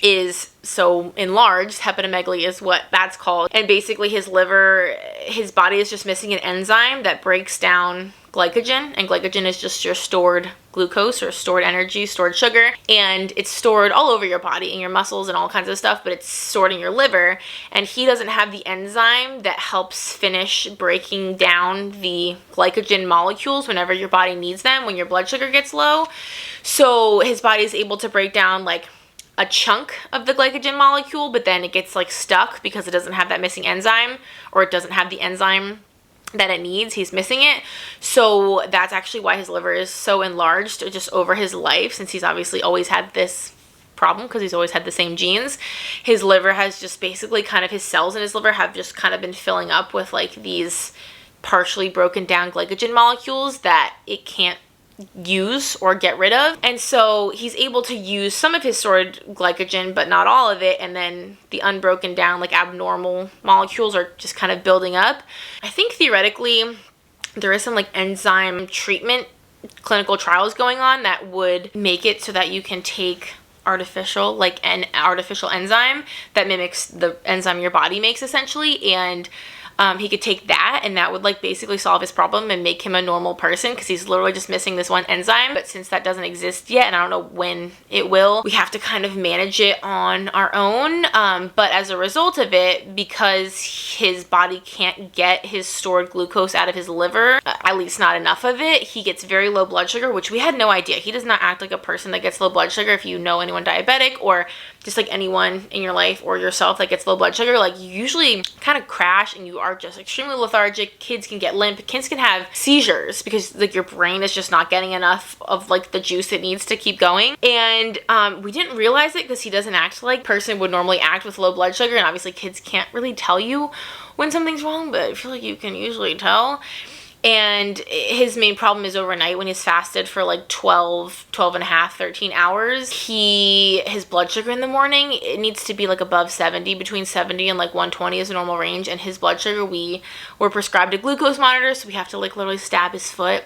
is so enlarged. Hepatomegaly is what that's called. And basically his liver, his body is just missing an enzyme that breaks down glycogen, and glycogen is just your stored glucose or stored energy, stored sugar, and it's stored all over your body, in your muscles and all kinds of stuff, but it's stored in your liver, and he doesn't have the enzyme that helps finish breaking down the glycogen molecules whenever your body needs them, when your blood sugar gets low. So his body is able to break down like a chunk of the glycogen molecule, but then it gets like stuck because it doesn't have that missing enzyme, or it doesn't have the enzyme that it needs. He's missing it. So that's actually why his liver is so enlarged just over his life, since he's obviously always had this problem because he's always had the same genes. His liver has just basically kind of, his cells in his liver have just kind of been filling up with like these partially broken down glycogen molecules that it can't use or get rid of. And so he's able to use some of his stored glycogen, but not all of it, and then the unbroken down like abnormal molecules are just kind of building up. I think theoretically there is some like enzyme treatment clinical trials going on that would make it so that you can take artificial, like an artificial enzyme that mimics the enzyme your body makes essentially, and he could take that, and that would like basically solve his problem and make him a normal person, because he's literally just missing this one enzyme. But since that doesn't exist yet, and I don't know when it will, we have to kind of manage it on our own. But as a result of it, because his body can't get his stored glucose out of his liver, at least not enough of it, he gets very low blood sugar, which we had no idea. He does not act like a person that gets low blood sugar. If you know anyone diabetic, or just like anyone in your life or yourself that gets low blood sugar, like you usually kind of crash and you are just extremely lethargic. Kids can get limp. Kids can have seizures because like your brain is just not getting enough of like the juice it needs to keep going. And we didn't realize it because he doesn't act like a person would normally act with low blood sugar, and obviously kids can't really tell you when something's wrong, but I feel like you can usually tell. And his main problem is overnight, when he's fasted for like 12 and a half, 13 hours. His blood sugar in the morning, it needs to be like above 70, between 70 and like 120 is a normal range. And his blood sugar, we were prescribed a glucose monitor, so we have to like literally stab his foot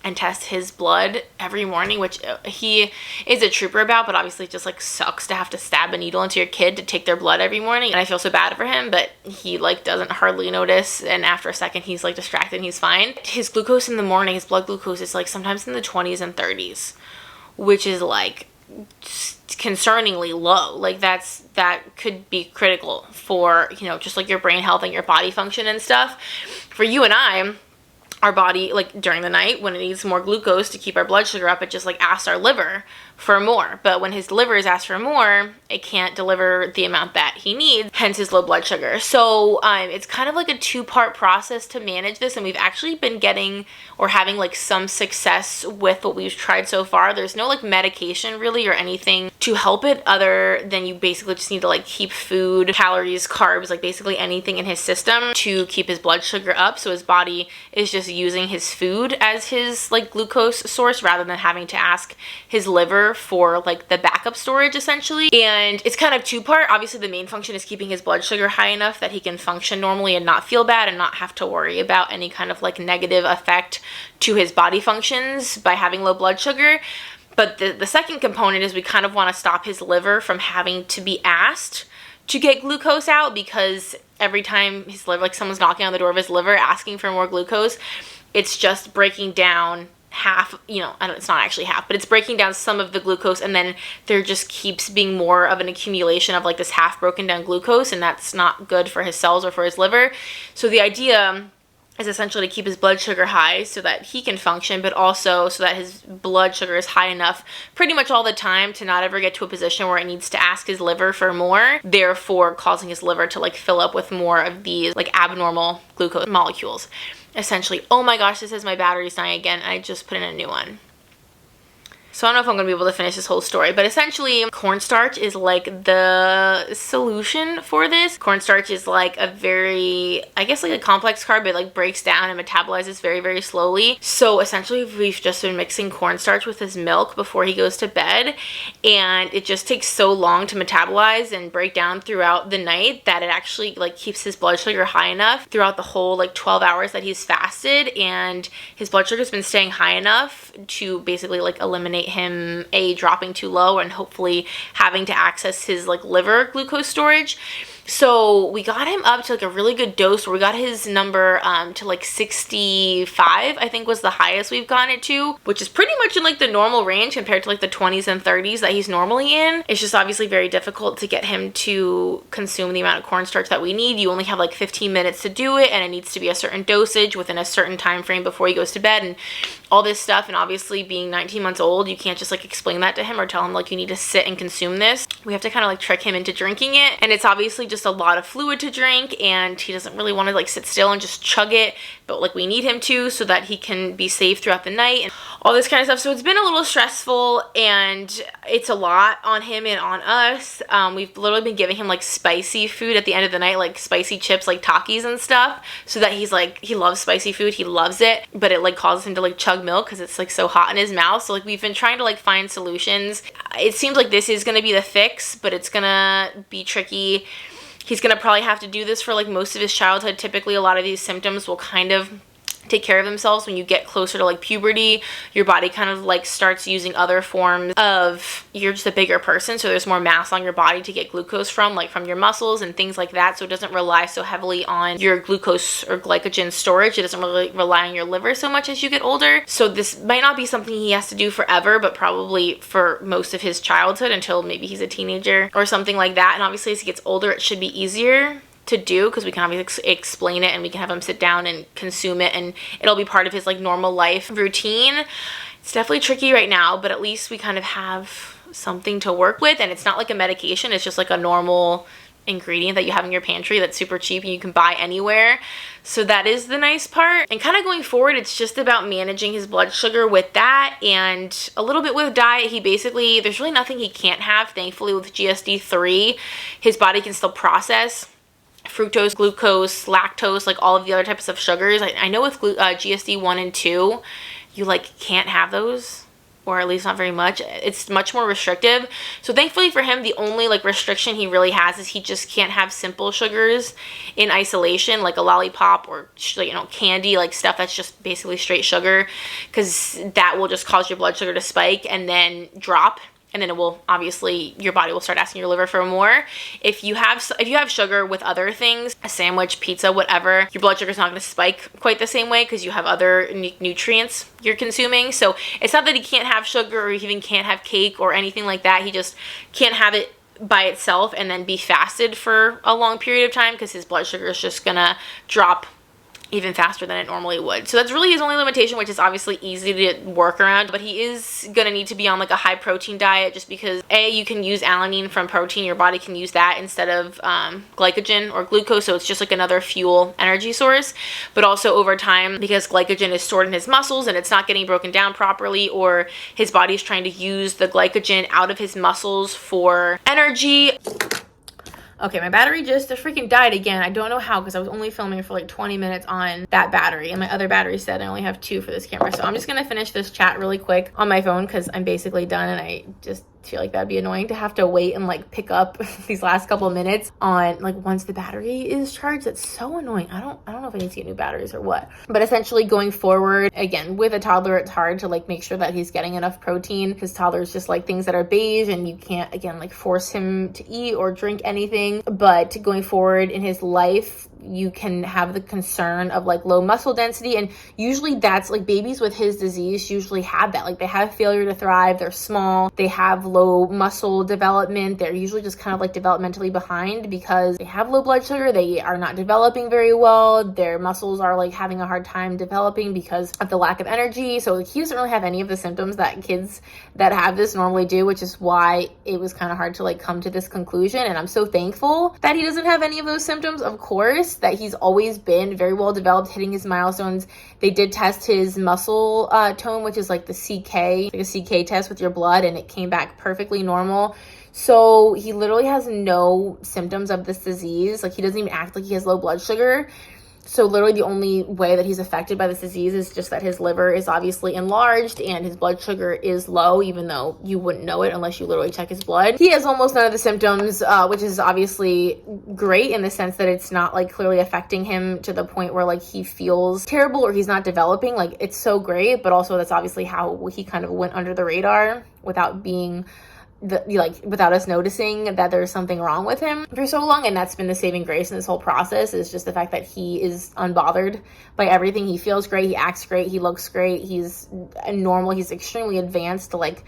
and test his blood every morning, which he is a trooper about, but obviously it just like sucks to have to stab a needle into your kid to take their blood every morning. And I feel so bad for him, but he like doesn't hardly notice, and after a second he's like distracted and he's fine. His glucose in the morning, his blood glucose, is like sometimes in the 20s and 30s, which is like concerningly low. Like that could be critical for, you know, just like your brain health and your body function and stuff. For you and I, our body, like during the night when it needs more glucose to keep our blood sugar up, it just like asks our liver for more. But when his liver is asked for more, it can't deliver the amount that he needs, hence his low blood sugar. So it's kind of like a two-part process to manage this, and we've actually been getting or having like some success with what we've tried so far. There's no like medication really or anything to help it other than you basically just need to like keep food, calories, carbs, like basically anything in his system to keep his blood sugar up, so his body is just using his food as his like glucose source rather than having to ask his liver for like the backup storage essentially. And it's kind of two-part. Obviously the main function is keeping his blood sugar high enough that he can function normally and not feel bad and not have to worry about any kind of like negative effect to his body functions by having low blood sugar. But the second component is we kind of want to stop his liver from having to be asked to get glucose out, because every time his liver, like someone's knocking on the door of his liver asking for more glucose, it's just breaking down half, you know, it's not actually half, but it's breaking down some of the glucose, and then there just keeps being more of an accumulation of like this half broken down glucose, and that's not good for his cells or for his liver. So the idea is essentially to keep his blood sugar high so that he can function, but also so that his blood sugar is high enough pretty much all the time to not ever get to a position where it needs to ask his liver for more, therefore causing his liver to like fill up with more of these like abnormal glucose molecules. Essentially, oh my gosh, this is my battery's dying again. I just put in a new one. So I don't know if I'm going to be able to finish this whole story, but essentially cornstarch is like the solution for this. Cornstarch is like a very, I guess like a complex carb. It like breaks down and metabolizes very, very slowly. So essentially we've just been mixing cornstarch with his milk before he goes to bed, and it just takes so long to metabolize and break down throughout the night that it actually like keeps his blood sugar high enough throughout the whole like 12 hours that he's fasted, and his blood sugar's been staying high enough to basically like eliminate him dropping too low and hopefully having to access his like liver glucose storage. So we got him up to like a really good dose where we got his number to like 65, I think was the highest we've gotten it to, which is pretty much in like the normal range compared to like the 20s and 30s that he's normally in. It's just obviously very difficult to get him to consume the amount of cornstarch that we need. You only have like 15 minutes to do it, and it needs to be a certain dosage within a certain time frame before he goes to bed and all this stuff. And obviously being 19 months old, you can't just like explain that to him or tell him like you need to sit and consume this. We have to kind of like trick him into drinking it, and it's obviously just a lot of fluid to drink, and he doesn't really want to like sit still and just chug it, but like we need him to so that he can be safe throughout the night and all this kind of stuff. So it's been a little stressful, and it's a lot on him and on us. We've literally been giving him like spicy food at the end of the night, like spicy chips, like Takis and stuff, so that he's like, he loves spicy food, he loves it, but it like causes him to like chug milk because it's like so hot in his mouth. So like we've been trying to like find solutions. It seems like this is gonna be the fix, but it's gonna be tricky. He's gonna probably have to do this for like most of his childhood. Typically a lot of these symptoms will kind of take care of themselves when you get closer to like puberty. Your body kind of like starts using other forms of, you're just a bigger person, so there's more mass on your body to get glucose from, like from your muscles and things like that, so it doesn't rely so heavily on your glucose or glycogen storage. It doesn't really rely on your liver so much as you get older. So this might not be something he has to do forever, but probably for most of his childhood until maybe he's a teenager or something like that. And obviously as he gets older it should be easier to do because we can obviously explain it and we can have him sit down and consume it, and it'll be part of his like normal life routine. It's definitely tricky right now, but at least we kind of have something to work with, and it's not like a medication, it's just like a normal ingredient that you have in your pantry that's super cheap and you can buy anywhere. So that is the nice part. And kind of going forward, it's just about managing his blood sugar with that and a little bit with diet. He basically, there's really nothing he can't have. Thankfully with GSD3, his body can still process fructose, glucose, lactose, like all of the other types of sugars. I know with GSD 1 and 2, you like can't have those, or at least not very much. It's much more restrictive. So thankfully for him, the only like restriction he really has is he just can't have simple sugars in isolation, like a lollipop or you know, candy, like stuff that's just basically straight sugar, because that will just cause your blood sugar to spike and then drop. And then it will, obviously, your body will start asking your liver for more. If you have sugar with other things, a sandwich, pizza, whatever, your blood sugar is not going to spike quite the same way because you have other nutrients you're consuming. So it's not that he can't have sugar or he even can't have cake or anything like that. He just can't have it by itself and then be fasted for a long period of time because his blood sugar is just going to drop even faster than it normally would. So that's really his only limitation, which is obviously easy to work around, but he is gonna need to be on like a high protein diet, just because you can use alanine from protein. Your body can use that instead of glycogen or glucose, so it's just like another fuel energy source. But also over time, because glycogen is stored in his muscles and it's not getting broken down properly, or his body is trying to use the glycogen out of his muscles for energy. Okay, my battery just freaking died again. I don't know how, because I was only filming for like 20 minutes on that battery, and my other battery said I only have 2 for this camera. So I'm just gonna finish this chat really quick on my phone, because I'm basically done, and I just feel like that'd be annoying to have to wait and like pick up these last couple of minutes on like once the battery is charged. That's so annoying. I don't know if I need to get new batteries or what. But essentially going forward, again, with a toddler, it's hard to like make sure that he's getting enough protein, because toddlers just like things that are beige, and you can't, again, like force him to eat or drink anything. But going forward in his life, you can have the concern of like low muscle density, and usually that's like babies with his disease usually have that. Like they have failure to thrive, they're small, they have low muscle development, they're usually just kind of like developmentally behind because they have low blood sugar, they are not developing very well, their muscles are like having a hard time developing because of the lack of energy. So he doesn't really have any of the symptoms that kids that have this normally do, which is why it was kind of hard to like come to this conclusion. And I'm so thankful that he doesn't have any of those symptoms. Of course, that he's always been very well developed, hitting his milestones. They did test his muscle tone, which is like the CK, like a CK test with your blood, and it came back perfectly normal. So he literally has no symptoms of this disease. Like he doesn't even act like he has low blood sugar. So literally the only way that he's affected by this disease is just that his liver is obviously enlarged and his blood sugar is low, even though you wouldn't know it unless you literally check his blood. He has almost none of the symptoms, which is obviously great in the sense that it's not like clearly affecting him to the point where like he feels terrible or he's not developing. Like it's so great, but also that's obviously how he kind of went under the radar without being without us noticing that there's something wrong with him for so long. And that's been the saving grace in this whole process, is just the fact that he is unbothered by everything. He feels great, he acts great, he looks great, he's normal, he's extremely advanced, like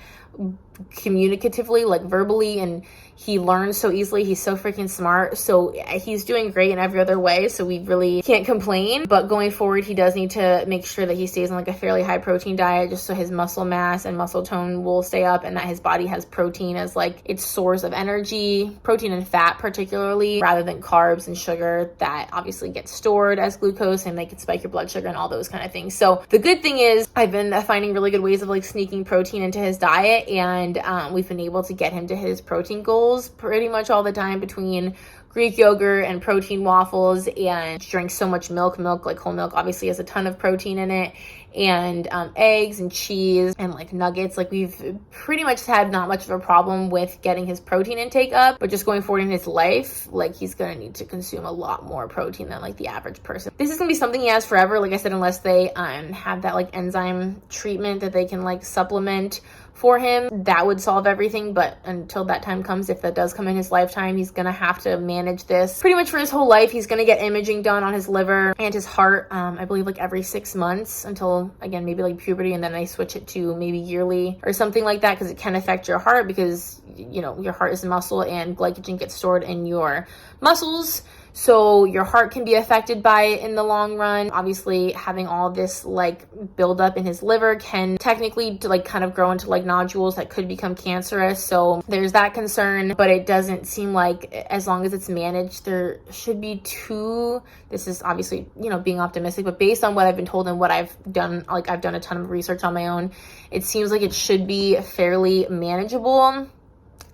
communicatively, like verbally, and he learns so easily. He's so freaking smart. So he's doing great in every other way, so we really can't complain. But going forward, he does need to make sure that he stays on like a fairly high protein diet, just so his muscle mass and muscle tone will stay up, and that his body has protein as like its source of energy, protein and fat particularly, rather than carbs and sugar that obviously get stored as glucose and they can spike your blood sugar and all those kind of things. So the good thing is I've been finding really good ways of like sneaking protein into his diet, and we've been able to get him to his protein goals pretty much all the time, between Greek yogurt and protein waffles, and drinks so much milk, like whole milk obviously has a ton of protein in it, and eggs and cheese and like nuggets. Like we've pretty much had not much of a problem with getting his protein intake up, but just going forward in his life, like he's gonna need to consume a lot more protein than like the average person. This is gonna be something he has forever, like I said, unless they have that like enzyme treatment that they can like supplement for him. That would solve everything, but until that time comes, if that does come in his lifetime, he's gonna have to manage this pretty much for his whole life. He's gonna get imaging done on his liver and his heart, I believe like every 6 months until, again, maybe like puberty, and then they switch it to maybe yearly or something like that, because it can affect your heart, because you know your heart is a muscle and glycogen gets stored in your muscles. So your heart can be affected by it in the long run. Obviously, having all this like build up in his liver can technically like kind of grow into like nodules that could become cancerous. So there's that concern, but it doesn't seem like, as long as it's managed, there should be too. This is obviously, you know, being optimistic, but based on what I've been told and what I've done, like I've done a ton of research on my own, it seems like it should be fairly manageable.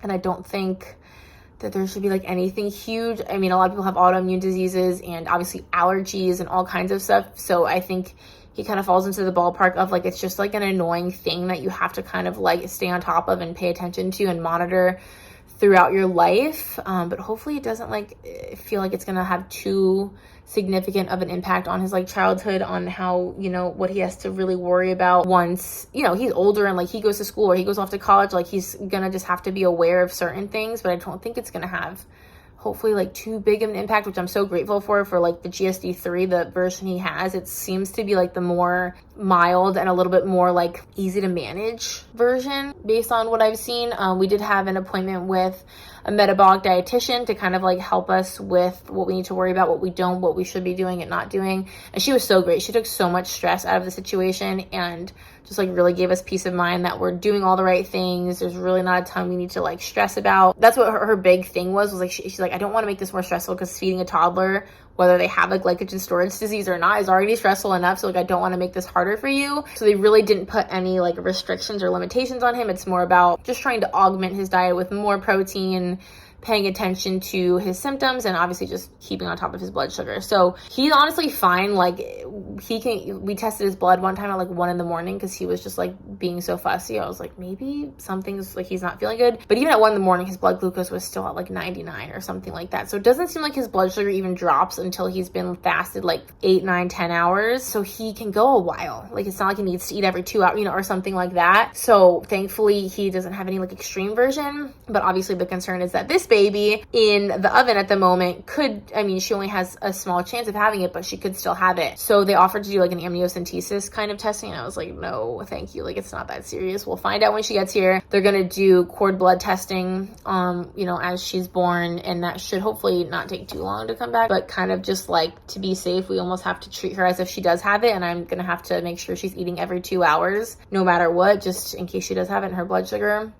And I don't think that there should be like anything huge. I mean, a lot of people have autoimmune diseases and obviously allergies and all kinds of stuff. So I think he kind of falls into the ballpark of like, it's just like an annoying thing that you have to kind of like stay on top of and pay attention to and monitor throughout your life. But hopefully it doesn't like feel like it's gonna have too significant of an impact on his like childhood, on how, you know, what he has to really worry about once, you know, he's older and like he goes to school or he goes off to college. Like he's gonna just have to be aware of certain things, but I don't think it's gonna have hopefully like too big of an impact, which I'm so grateful for like the GSD3, the version he has. It seems to be like the more mild and a little bit more like easy to manage version based on what I've seen. We did have an appointment with a metabolic dietitian to kind of like help us with what we need to worry about, what we don't, what we should be doing and not doing. And she was so great. She took so much stress out of the situation and just like really gave us peace of mind that we're doing all the right things. There's really not a ton we need to like stress about. That's what her big thing was like, she's like, I don't want to make this more stressful, because feeding a toddler, whether they have a glycogen storage disease or not, is already stressful enough. So like, I don't want to make this harder for you. So they really didn't put any like restrictions or limitations on him. It's more about just trying to augment his diet with more protein, paying attention to his symptoms, and obviously just keeping on top of his blood sugar. So he's honestly fine. Like we tested his blood one time at like 1 a.m. because he was just like being so fussy. I was like, maybe something's like, he's not feeling good. But even at 1 a.m, his blood glucose was still at like 99 or something like that. So it doesn't seem like his blood sugar even drops until he's been fasted like 8, 9, 10 hours. So he can go a while. Like it's not like he needs to eat every 2 hours, or something like that. So thankfully he doesn't have any like extreme version. But obviously the concern is that this baby in the oven at the moment she only has a small chance of having it, but she could still have it. So they offered to do like an amniocentesis kind of testing, and I was like, no, thank you. Like it's not that serious. We'll find out when she gets here. They're gonna do cord blood testing, as she's born, and that should hopefully not take too long to come back. But kind of just like to be safe, we almost have to treat her as if she does have it, and I'm gonna have to make sure she's eating every 2 hours, no matter what, just in case she does have it, and her blood sugar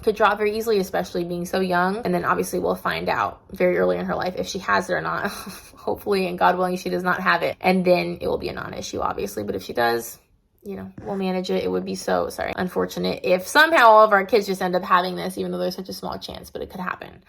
could drop very easily, especially being so young. And then obviously we'll find out very early in her life if she has it or not. Hopefully, and God willing, she does not have it, and then it will be a non-issue, obviously. But if she does, we'll manage it. It would be so unfortunate if somehow all of our kids just end up having this, even though there's such a small chance, but it could happen.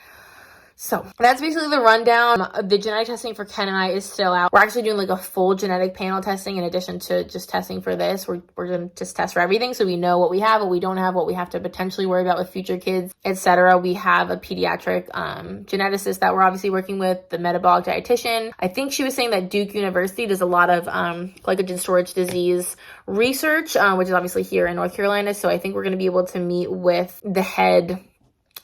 So that's basically the rundown. The genetic testing for Ken and I is still out. We're actually doing like a full genetic panel testing in addition to just testing for this. We're going to just test for everything, so we know what we have, what we don't have, what we have to potentially worry about with future kids, etc. We have a pediatric geneticist that we're obviously working with, the metabolic dietitian. I think she was saying that Duke University does a lot of glycogen storage disease research, which is obviously here in North Carolina. So I think we're going to be able to meet with the head,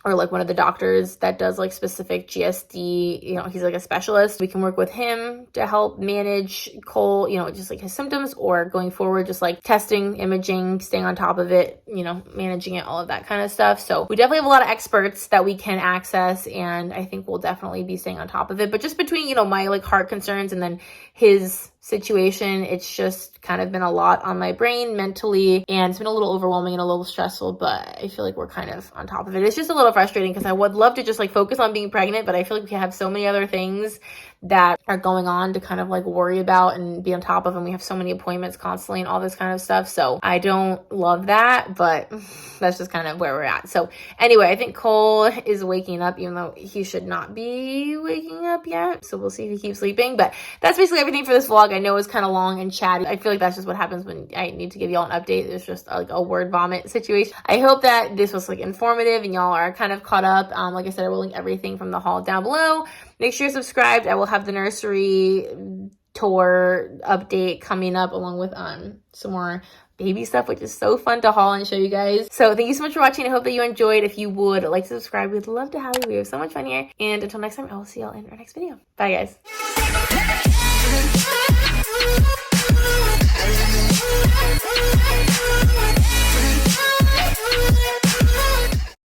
or like one of the doctors that does like specific GSD, he's like a specialist. We can work with him to help manage Cole, just like his symptoms, or going forward, just like testing, imaging, staying on top of it, managing it, all of that kind of stuff. So we definitely have a lot of experts that we can access, and I think we'll definitely be staying on top of it. But just between, my like heart concerns and then his situation, it's just kind of been a lot on my brain mentally, and it's been a little overwhelming and a little stressful, but I feel like we're kind of on top of it. It's just a little frustrating because I would love to just like focus on being pregnant, but I feel like we have so many other things that are going on to kind of like worry about and be on top of, and we have so many appointments constantly and all this kind of stuff. So I don't love that, but that's just kind of where we're at. So anyway, I think Cole is waking up, even though he should not be waking up yet. So we'll see if he keeps sleeping. But that's basically everything for this vlog. I know it's kind of long and chatty. I feel like that's just what happens when I need to give y'all an update. It's just like a word vomit situation. I hope that this was like informative and y'all are kind of caught up. Like I said, I will link everything from the haul down below. Make sure you're subscribed. I will have the nursery tour update coming up, along with some more baby stuff, which is so fun to haul and show you guys. So thank you so much for watching. I hope that you enjoyed. If you would like to subscribe, we'd love to have you. We have so much fun here. And until next time, I will see y'all in our next video. Bye, guys.